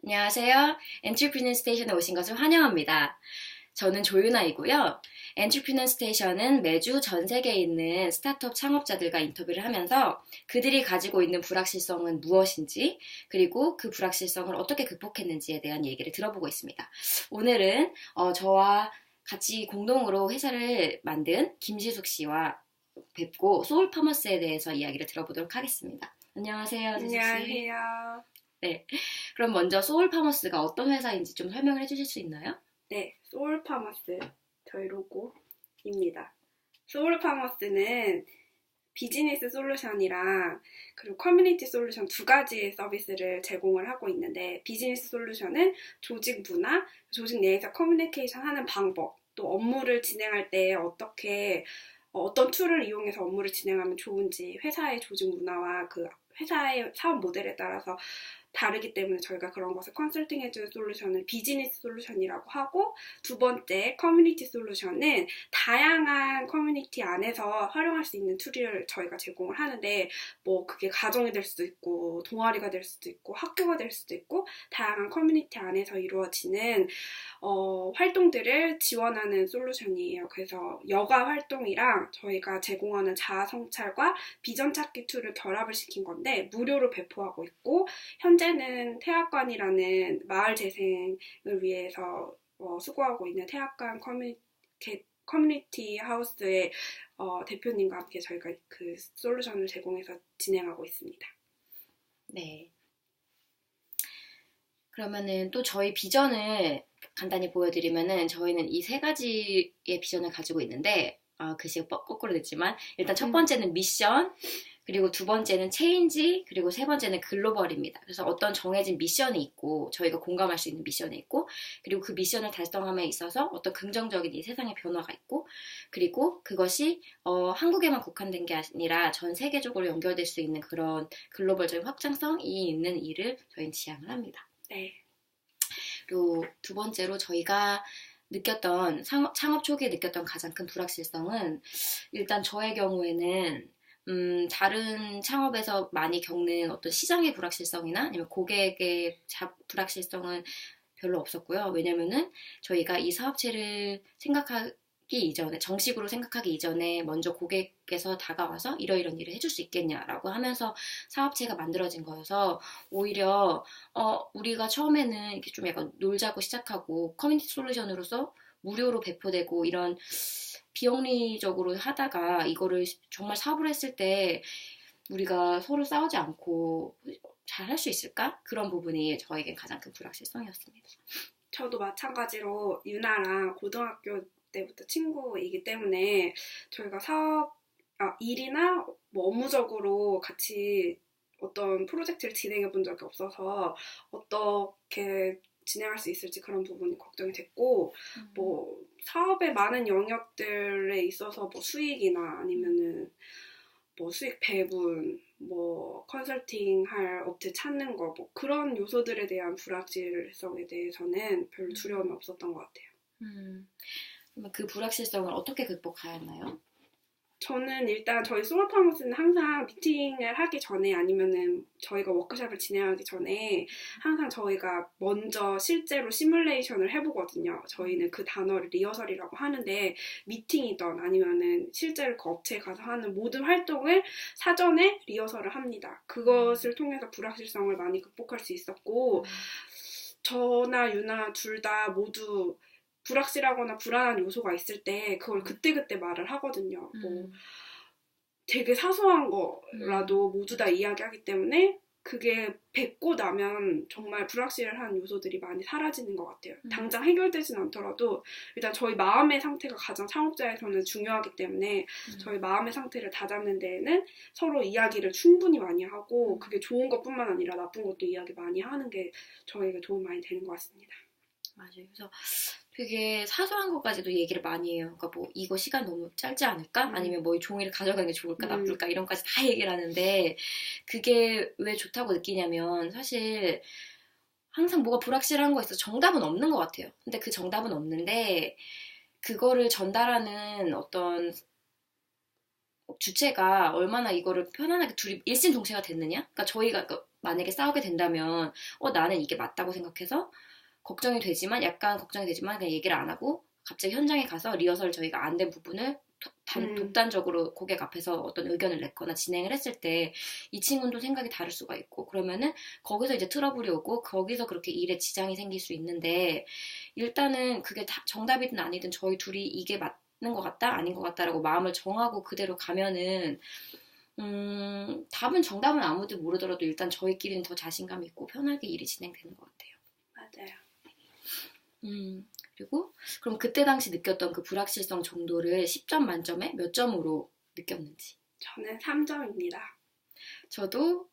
안녕하세요. 엔트리프리너 스테이션에 오신 것을 환영합니다. 저는 조윤아이고요. 엔트리프리너 스테이션은 매주 전 세계에 있는 스타트업 창업자들과 인터뷰를 하면서 그들이 가지고 있는 불확실성은 무엇인지, 그리고 그 불확실성을 어떻게 극복했는지에 대한 얘기를 들어보고 있습니다. 오늘은 저와 같이 공동으로 회사를 만든 김시숙 씨와 뵙고 소울파머스에 대해서 이야기를 들어보도록 하겠습니다. 안녕하세요, 시숙 씨. 안녕하세요. 네. 그럼 먼저 소울파머스가 어떤 회사인지 좀 설명을 해주실 수 있나요? 네, 소울파머스 저희 로고입니다. 소울파머스는 비즈니스 솔루션이랑 그리고 커뮤니티 솔루션 두 가지의 서비스를 제공을 하고 있는데, 비즈니스 솔루션은 조직 문화, 조직 내에서 커뮤니케이션 하는 방법, 또 업무를 진행할 때 어떤 툴을 이용해서 업무를 진행하면 좋은지, 회사의 조직 문화와 그 회사의 사업 모델에 따라서 다르기 때문에 저희가 그런 것을 컨설팅해주는 솔루션을 비즈니스 솔루션이라고 하고, 두 번째 커뮤니티 솔루션은 다양한 커뮤니티 안에서 활용할 수 있는 툴을 저희가 제공을 하는데, 뭐 그게 가정이 될 수도 있고 동아리가 될 수도 있고 학교가 될 수도 있고, 다양한 커뮤니티 안에서 이루어지는 활동들을 지원하는 솔루션이에요. 그래서 여가 활동이랑 저희가 제공하는 자아 성찰과 비전 찾기 툴을 결합을 시킨 건데, 무료로 배포하고 있고, 현재는 태학관이라는 마을 재생을 위해서 수고하고 있는 태학관 커뮤니티 하우스의 대표님과 함께 저희가 그 솔루션을 제공해서 진행하고 있습니다. 네. 그러면은 또 저희 비전을 간단히 보여드리면은, 저희는 이 세 가지의 비전을 가지고 있는데, 글씨가 거꾸로 됐지만, 일단 첫 번째는 미션, 그리고 두 번째는 체인지, 그리고 세 번째는 글로벌입니다. 그래서 어떤 정해진 미션이 있고, 저희가 공감할 수 있는 미션이 있고, 그리고 그 미션을 달성함에 있어서 어떤 긍정적인 이 세상의 변화가 있고, 그리고 그것이 한국에만 국한된 게 아니라 전 세계적으로 연결될 수 있는 그런 글로벌적인 확장성이 있는 일을 저희는 지향을 합니다. 네. 그리고 두 번째로 저희가 느꼈던, 창업 초기에 느꼈던 가장 큰 불확실성은, 일단 저의 경우에는 다른 창업에서 많이 겪는 어떤 시장의 불확실성이나 아니면 고객의 불확실성은 별로 없었고요. 왜냐면은 저희가 이 사업체를 정식으로 생각하기 이전에 먼저 고객께서 다가와서 이러이런 일을 해줄 수 있겠냐라고 하면서 사업체가 만들어진 거여서, 오히려 우리가 처음에는 이렇게 좀 약간 놀자고 시작하고 커뮤니티 솔루션으로서 무료로 배포되고 이런 비영리적으로 하다가, 이거를 정말 사업을 했을 때 우리가 서로 싸우지 않고 잘 할 수 있을까? 그런 부분이 저에겐 가장 큰 불확실성이었습니다. 저도 마찬가지로 유나랑 고등학교 때부터 친구이기 때문에 저희가 일이나 뭐 업무적으로 같이 어떤 프로젝트를 진행해 본 적이 없어서 어떻게 진행할 수 있을지 그런 부분이 걱정이 됐고, 뭐 사업의 많은 영역들에 있어서 뭐 수익이나 아니면은 뭐 수익 배분, 뭐 컨설팅 할 업체 찾는 거, 뭐 그런 요소들에 대한 불확실성에 대해서는 별로 두려움이 없었던 것 같아요. 그러면 그 불확실성을 어떻게 극복해야 하나요? 저는 일단 저희 소울파머스는 항상 미팅을 하기 전에, 아니면은 저희가 워크숍을 진행하기 전에 항상 저희가 먼저 실제로 시뮬레이션을 해보거든요. 저희는 그 단어를 리허설이라고 하는데, 미팅이든 아니면은 실제로 그 업체에 가서 하는 모든 활동을 사전에 리허설을 합니다. 그것을 통해서 불확실성을 많이 극복할 수 있었고, 저나 유나 둘 다 모두 불확실하거나 불안한 요소가 있을 때 그걸 그때그때 말을 하거든요. 뭐 되게 사소한 거라도 모두 다 이야기하기 때문에 그게 뱉고 나면 정말 불확실한 요소들이 많이 사라지는 것 같아요. 당장 해결되진 않더라도 일단 저희 마음의 상태가 가장 창업자에서는 중요하기 때문에 저희 마음의 상태를 다잡는 데에는 서로 이야기를 충분히 많이 하고, 그게 좋은 것뿐만 아니라 나쁜 것도 이야기 많이 하는 게 저에게 도움 많이 되는 것 같습니다. 맞아요. 그래서 되게 사소한 것까지도 얘기를 많이 해요. 그러니까 뭐 이거 시간 너무 짧지 않을까? 아니면 뭐 이 종이를 가져가는 게 좋을까 나쁠까? 이런 것까지 다 얘기를 하는데, 그게 왜 좋다고 느끼냐면, 사실 항상 뭐가 불확실한 거에 있어서 정답은 없는 것 같아요. 근데 그 정답은 없는데, 그거를 전달하는 어떤 주체가 얼마나 이거를 편안하게 둘이 일심동체가 됐느냐? 그러니까 저희가 만약에 싸우게 된다면 나는 이게 맞다고 생각해서 걱정이 되지만 약간 걱정이 되지만 그냥 얘기를 안 하고 갑자기 현장에 가서 리허설 저희가 안 된 부분을 독단적으로 고객 앞에서 어떤 의견을 냈거나 진행을 했을 때 이 친구는 또 생각이 다를 수가 있고 그러면은 거기서 이제 트러블이 오고 거기서 그렇게 일에 지장이 생길 수 있는데 일단은 그게 다 정답이든 아니든 저희 둘이 이게 맞는 것 같다 아닌 것 같다라고 마음을 정하고 그대로 가면은 답은 정답은 아무도 모르더라도 일단 저희끼리는 더 자신감 있고 편하게 일이 진행되는 것 같아요. 맞아요. 그리고 그럼 그때 당시 느꼈던 그 불확실성 정도를 10점 만점에 몇 점으로 느꼈는지? 저는 3점입니다. 저도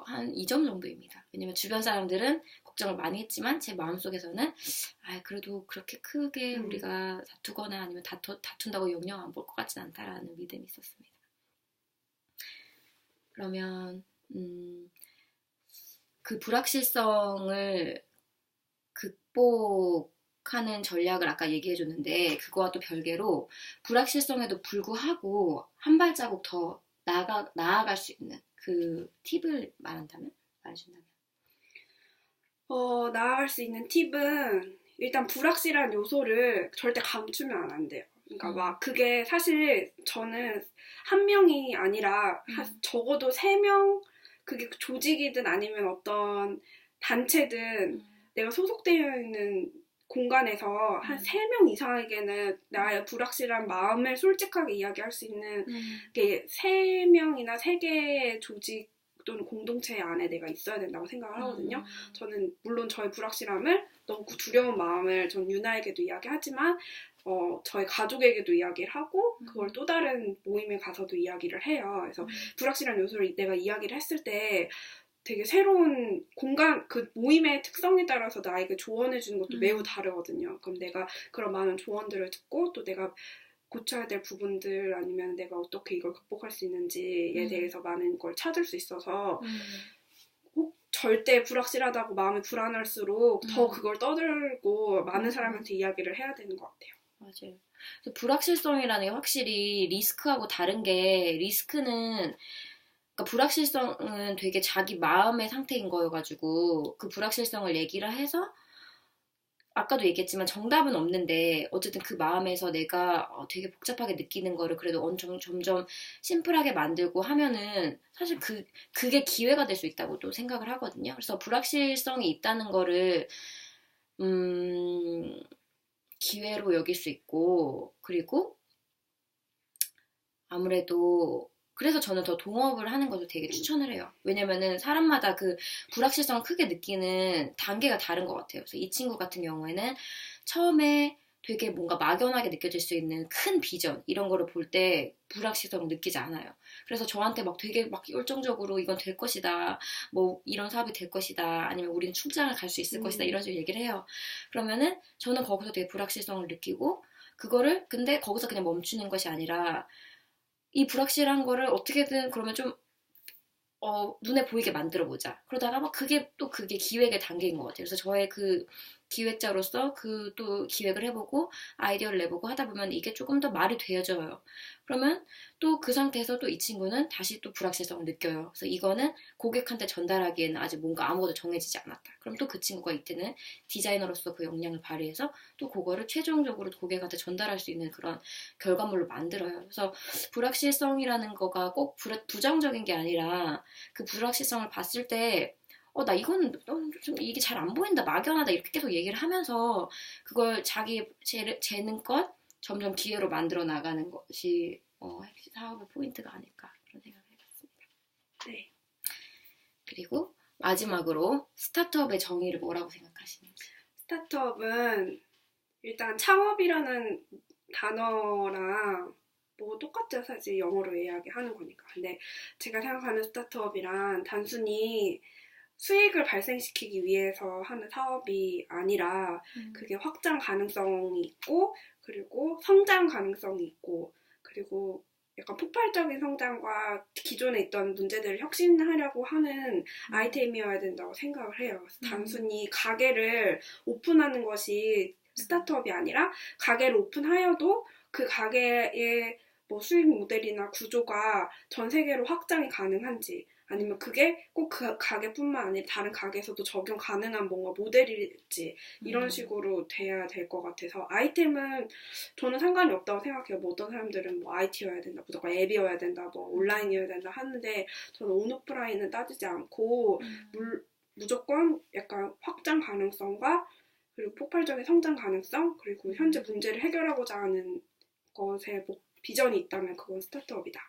한 2점 정도입니다. 왜냐면 주변 사람들은 걱정을 많이 했지만 제 마음속에서는 그래도 그렇게 크게 우리가 다투거나 아니면 다툰다고 영영 안 볼 것 같진 않다라는 믿음이 있었습니다. 그러면 그 불확실성을 극복하는 전략을 아까 얘기해줬는데 그거와 또 별개로 불확실성에도 불구하고 한 발자국 더 나아갈 수 있는 그 팁을 말해준다면? 나아갈 수 있는 팁은 일단 불확실한 요소를 절대 감추면 안 돼요. 그러니까 막 그게 사실 저는 한 명이 아니라 적어도 3명, 그게 조직이든 아니면 어떤 단체든 내가 소속되어 있는 공간에서 한 3명 이상에게는 나의 불확실한 마음을 솔직하게 이야기할 수 있는 게 3명이나 3개의 조직 또는 공동체 안에 내가 있어야 된다고 생각을 하거든요. 저는 물론 저의 불확실함을 너무 두려운 마음을 전 유나에게도 이야기하지만 저희 가족에게도 이야기를 하고 그걸 또 다른 모임에 가서도 이야기를 해요. 그래서 불확실한 요소를 내가 이야기를 했을 때 되게 새로운 공간, 그 모임의 특성에 따라서 나에게 조언해주는 것도 매우 다르거든요. 그럼 내가 그런 많은 조언들을 듣고 또 내가 고쳐야 될 부분들 아니면 내가 어떻게 이걸 극복할 수 있는지에 대해서 많은 걸 찾을 수 있어서 꼭 절대 불확실하다고 마음이 불안할수록 더 그걸 떠들고 많은 사람한테 이야기를 해야 되는 것 같아요. 맞아요. 그래서 불확실성이라는 게 확실히 리스크하고 다른 게 리스크는 그러니까 불확실성은 되게 자기 마음의 상태인 거여가지고 그 불확실성을 얘기를 해서 아까도 얘기했지만 정답은 없는데 어쨌든 그 마음에서 내가 되게 복잡하게 느끼는 거를 그래도 점점 심플하게 만들고 하면은 사실 그게 기회가 될 수 있다고 또 생각을 하거든요. 그래서 불확실성이 있다는 거를 기회로 여길 수 있고 그리고 아무래도 그래서 저는 더 동업을 하는 것도 되게 추천을 해요. 왜냐면은 사람마다 그 불확실성을 크게 느끼는 단계가 다른 것 같아요. 그래서 이 친구 같은 경우에는 처음에 되게 뭔가 막연하게 느껴질 수 있는 큰 비전 이런 거를 볼 때 불확실성을 느끼지 않아요. 그래서 저한테 막 되게 막 열정적으로 이건 될 것이다. 뭐 이런 사업이 될 것이다. 아니면 우리는 출장을 갈 수 있을 것이다. 이런 식으로 얘기를 해요. 그러면은 저는 거기서 되게 불확실성을 느끼고 그거를 근데 거기서 그냥 멈추는 것이 아니라 이 불확실한 거를 어떻게든 그러면 좀 눈에 보이게 만들어보자. 그러다가 막 그게 기획의 단계인 것 같아요. 그래서 저의 그 기획자로서 그 또 기획을 해보고 아이디어를 내보고 하다 보면 이게 조금 더 말이 되어져요. 그러면 또 그 상태에서 또 이 친구는 다시 또 불확실성을 느껴요. 그래서 이거는 고객한테 전달하기에는 아직 뭔가 아무것도 정해지지 않았다. 그럼 또 그 친구가 이때는 디자이너로서 그 역량을 발휘해서 또 그거를 최종적으로 고객한테 전달할 수 있는 그런 결과물로 만들어요. 그래서 불확실성이라는 거가 꼭 부정적인 게 아니라 그 불확실성을 봤을 때 나 이건 좀 이게 잘 안 보인다 막연하다 이렇게 계속 얘기를 하면서 그걸 자기 재능껏 점점 기회로 만들어 나가는 것이 사업의 포인트가 아닐까 그런 생각을 해봤습니다. 네. 그리고 마지막으로 스타트업의 정의를 뭐라고 생각하시는지? 스타트업은 일단 창업이라는 단어랑 뭐 똑같죠. 사실 영어로 이야기하는 거니까. 근데 제가 생각하는 스타트업이란 단순히 수익을 발생시키기 위해서 하는 사업이 아니라 그게 확장 가능성이 있고 그리고 성장 가능성이 있고 그리고 약간 폭발적인 성장과 기존에 있던 문제들을 혁신하려고 하는 아이템이어야 된다고 생각을 해요. 그래서 단순히 가게를 오픈하는 것이 스타트업이 아니라 가게를 오픈하여도 그 가게의 뭐 수익 모델이나 구조가 전 세계로 확장이 가능한지 아니면 그게 꼭 그 가게뿐만 아니라 다른 가게에서도 적용 가능한 뭔가 모델일지 이런 식으로 돼야 될 것 같아서 아이템은 저는 상관이 없다고 생각해요. 뭐 어떤 사람들은 뭐 IT여야 된다, 무조건 앱이어야 된다, 뭐 온라인이어야 된다 하는데 저는 온오프라인은 따지지 않고 무조건 약간 확장 가능성과 그리고 폭발적인 성장 가능성 그리고 현재 문제를 해결하고자 하는 것에 비전이 있다면 그건 스타트업이다.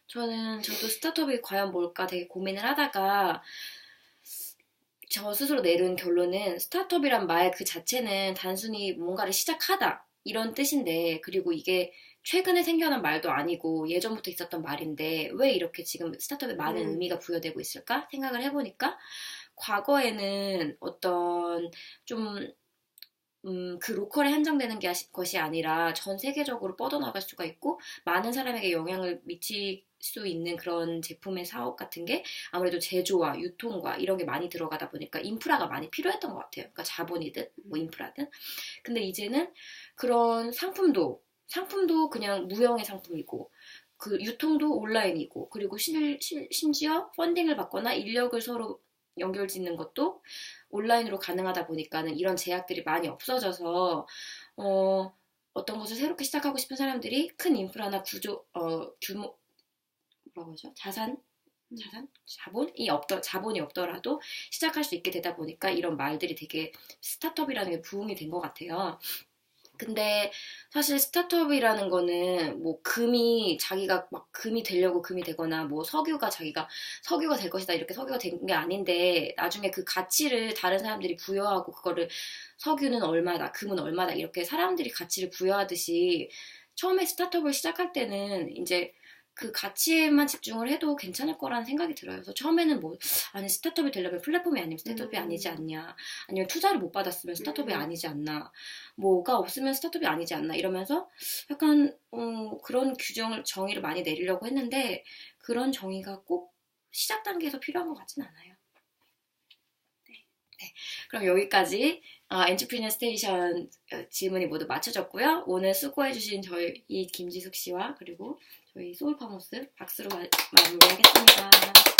저도 스타트업이 과연 뭘까 되게 고민을 하다가 저 스스로 내린 결론은 스타트업이란 말 그 자체는 단순히 뭔가를 시작하다 이런 뜻인데 그리고 이게 최근에 생겨난 말도 아니고 예전부터 있었던 말인데 왜 이렇게 지금 스타트업에 많은 의미가 부여되고 있을까 생각을 해보니까 과거에는 어떤 좀 그 로컬에 한정되는 것이 아니라 전 세계적으로 뻗어나갈 수가 있고 많은 사람에게 영향을 미칠 수 있는 그런 제품의 사업 같은 게 아무래도 제조와 유통과 이런 게 많이 들어가다 보니까 인프라가 많이 필요했던 것 같아요. 그러니까 자본이든 뭐 인프라든. 근데 이제는 그런 상품도 그냥 무형의 상품이고 그 유통도 온라인이고 그리고 심지어 펀딩을 받거나 인력을 서로 연결 짓는 것도 온라인으로 가능하다 보니까는 이런 제약들이 많이 없어져서 어떤 것을 새롭게 시작하고 싶은 사람들이 큰 인프라나 규모 뭐라고 하죠? 자본이 없더라도 시작할 수 있게 되다 보니까 이런 말들이 되게 스타트업이라는 게 부흥이 된 것 같아요. 근데 사실 스타트업이라는 거는 뭐 자기가 막 금이 되려고 금이 되거나 뭐 석유가 될 것이다 이렇게 석유가 된 게 아닌데 나중에 그 가치를 다른 사람들이 부여하고 그거를 석유는 얼마다 금은 얼마다 이렇게 사람들이 가치를 부여하듯이 처음에 스타트업을 시작할 때는 이제 그 가치에만 집중을 해도 괜찮을 거라는 생각이 들어요. 그래서 처음에는 아니 스타트업이 되려면 플랫폼이 아니면 스타트업이 아니지 않냐, 아니면 투자를 못 받았으면 스타트업이 아니지 않나, 뭐가 없으면 스타트업이 아니지 않나 이러면서 약간 그런 정의를 많이 내리려고 했는데 그런 정의가 꼭 시작 단계에서 필요한 것 같진 않아요. 네. 그럼 여기까지 엔트프리너 스테이션 질문이 모두 맞춰졌고요. 오늘 수고해주신 저희 김지숙 씨와 그리고 저희 소울파머스 박수로 마무리하겠습니다.